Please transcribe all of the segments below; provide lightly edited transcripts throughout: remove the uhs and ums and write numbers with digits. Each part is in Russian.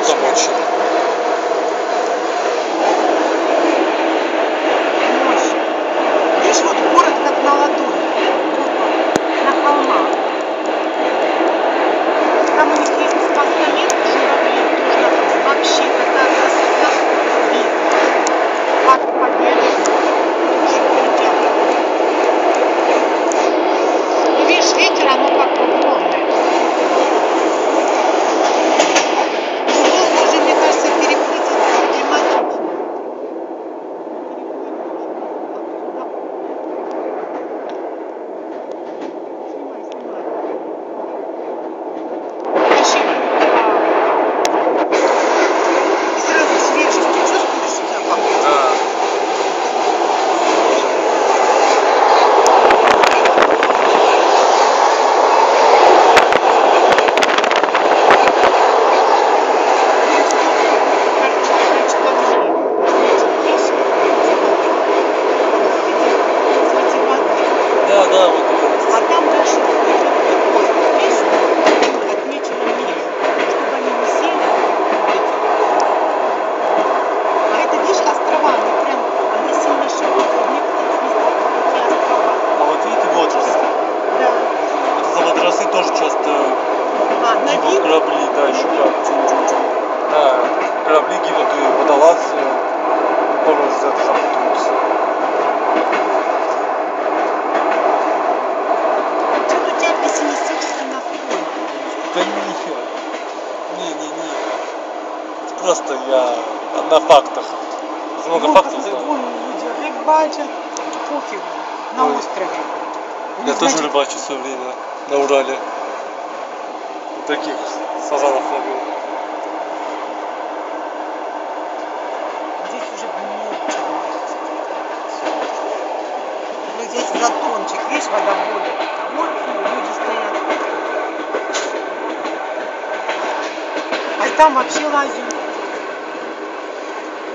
там очень. Видишь, вот город как на ладони, на холмах. Там у них есть постамент журавли, тоже вообще такая красота, вид. Парк Победы, тоже крутят. Ну, видишь, ветер, оно как бы волны. Волны уже, мне кажется, переплыть проблематично. Тоже часто гибнут корабли, да, еще как. Да, корабли гибнут и водолазы тоже из-за этого запутываются. Что-то у тебя пессимистический настрой. Да нихера. Не. Просто я на фактах. Много фактов знаю. Вон люди рыбачат, пофигу, на острове. Я тоже рыбачу в свое время на Урале. Таких сазанов ловил. Здесь уже ничего нет. Ну здесь затончик, видишь, вода более. Вот люди стоят. А там вообще лазят.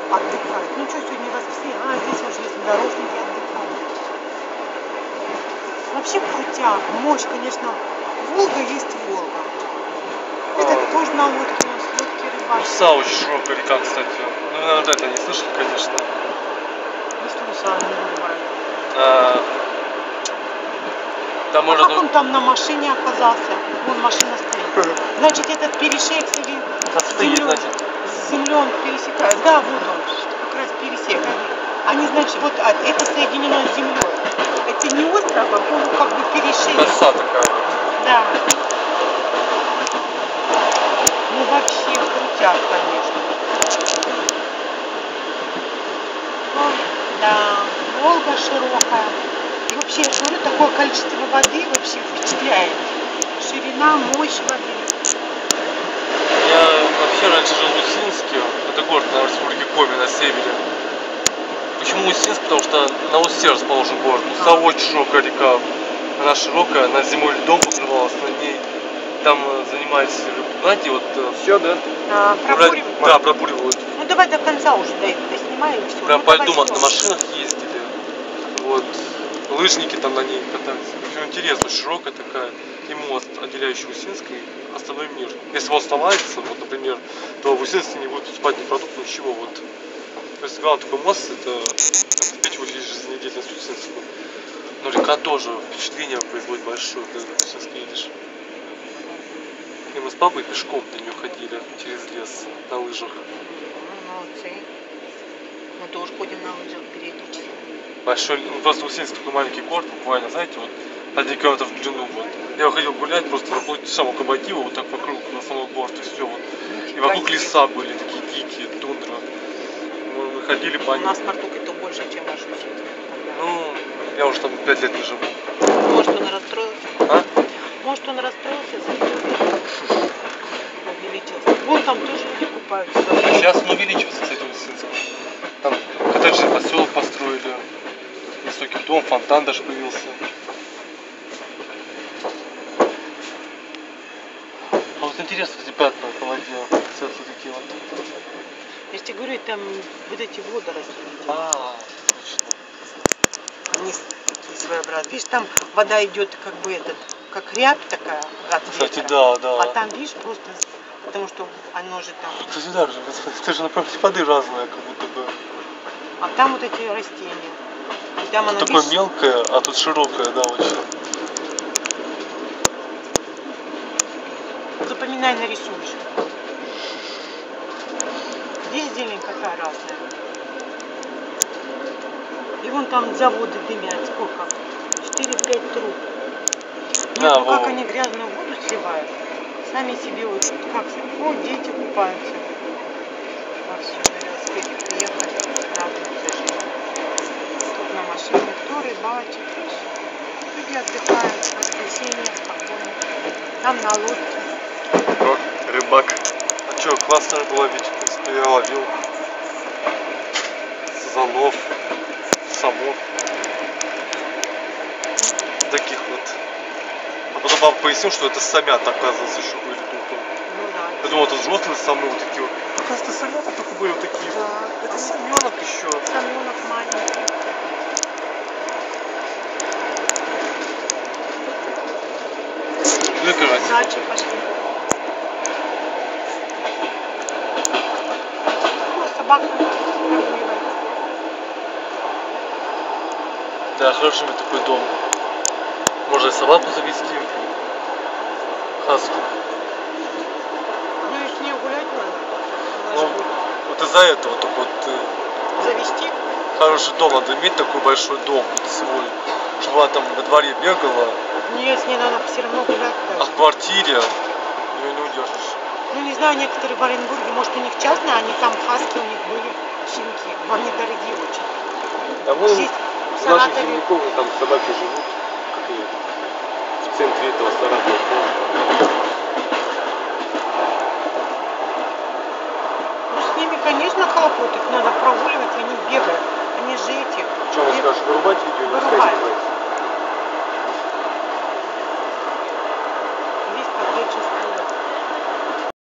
Отдыхают. Ну что, сегодня воскресенье? А, здесь уже железнодорожники отдыхают. Вообще крутяк. Мощь, конечно. Волга есть Волга. Это тоже на лодке, у нас лодки рыбачат. Уса очень широкая река, кстати. Ну, наверное, это не слышали, конечно. Не слышала, не бывает. Там а как он там на машине оказался? Вон машина стоит. Значит, этот перешейк с землей он пересекает. Да, вот он, как раз пересек. Они, значит, вот это соединено с землей. Это не остров, а как бы перешейк. Коса такая. Да. Ну вообще крутяк, конечно. Ну, да, Волга широкая. И вообще, я говорю, такое количество воды вообще впечатляет. Ширина, мощь воды. Я вообще раньше жил в Усинске. Это город на республике Коми на севере. Почему Усинск? Потому что на Усе расположен город. Уса очень широкая река. Она широкая, она зимой льдом покрывалась на ней. Там занимались, знаете, вот все, да? Пробуривают? Да, пробуривают. Ну давай до конца уже доснимай и все. Прям ну, по льду на машинах ездили. Вот. Лыжники там на ней катались. Все интересно, широкая такая. И мост, отделяющий Усинск и остальной мир. Если он сломается, вот, например, то в Усинске не будет поступать ни продукт, ничего. Вот. То есть главный такой мост, это обеспечивает жизнедеятельность Усинска. Но река тоже впечатление производит большое, когда в Усинск едешь. И мы с папой пешком до нее ходили через лес на лыжах. Молодцы. Мы тоже ходим на лыжах периодически. Большой, ну, просто Усинск такой маленький город, буквально, знаете, вот 1 километр в длину. Вот. Я ходил гулять просто на самого Кабатива, вот так вокруг основного города, и все вот. И вокруг леса были такие дикие, тундра. Мы ходили по ним. У нас Мартук-то больше, чем ваш Усинск. Ну, я уже там 5 лет не живу. Может, он расстроился? А? Может, он расстроился за увеличился. Вон там тоже люди купаются. Сейчас он увеличивается, кстати, Усинск. Там коттеджный поселок построили. Высокий дом, фонтан даже появился. А вот интересно, эти пятна по воде, светлые такие вот. Я же тебе говорю, там вот эти водоросли. Точно. Вниз такие своеобразные. Видишь, там вода идет как бы как рябь такая от ветра. Кстати, да. А там, видишь, просто Потому что оно же там. Кстати, да, это же плоды разные, как будто бы. А там вот эти растения. И там Тут оно, такое видишь, мелкое, а тут широкое, да, очень. запоминай, нарисуешь. Здесь зелень какая разная. И вон там заводы дымят. Сколько? 4-5 труб. Нет, Да, ну как во. они грязную воду сливают. Сами себе вот как. Вот дети купаются. Во всем на велосипеде приехали. Радуются жизни. Тут на машине кто рыбачит. Люди отдыхают. Воскресенье спокойно. Там на лодке. О, рыбак. А что, классно рыбу ловить, в принципе, я ловил. Сазанов, самов. Таких вот. А потом папа пояснил, что это самят, оказывается, еще были только. Ну да. Я думал, это взрослые самы вот такие вот. Оказывается, самята только были вот такие. Да. Это саменок еще. Самонок маленький. Ну и карась. Дачи пошли. Ну, собака прогуливает. Да, хороший такой дом. Можно и собаку завести. Хаску. Ну и с ней гулять надо. Она Ну, же будет вот из-за этого только вот завести. хороший дом надо иметь, такой большой дом свой. Чтобы она там во дворе бегала, Нет, с ней надо все равно гулять а даже. в квартире ее не удержишь. Ну не знаю, некоторые в Оренбурге, может у них частные, они там хаски у них были, щенки. Но они дорогие очень. По-моему, Здесь в в наших Саратове. земляков там собаки живут, как и в центре этого Саратова. Ну с ними, конечно, хлопот, их надо прогуливать, они бегают. Они же эти. Что вы скажешь, вырубать видео? Вырубать.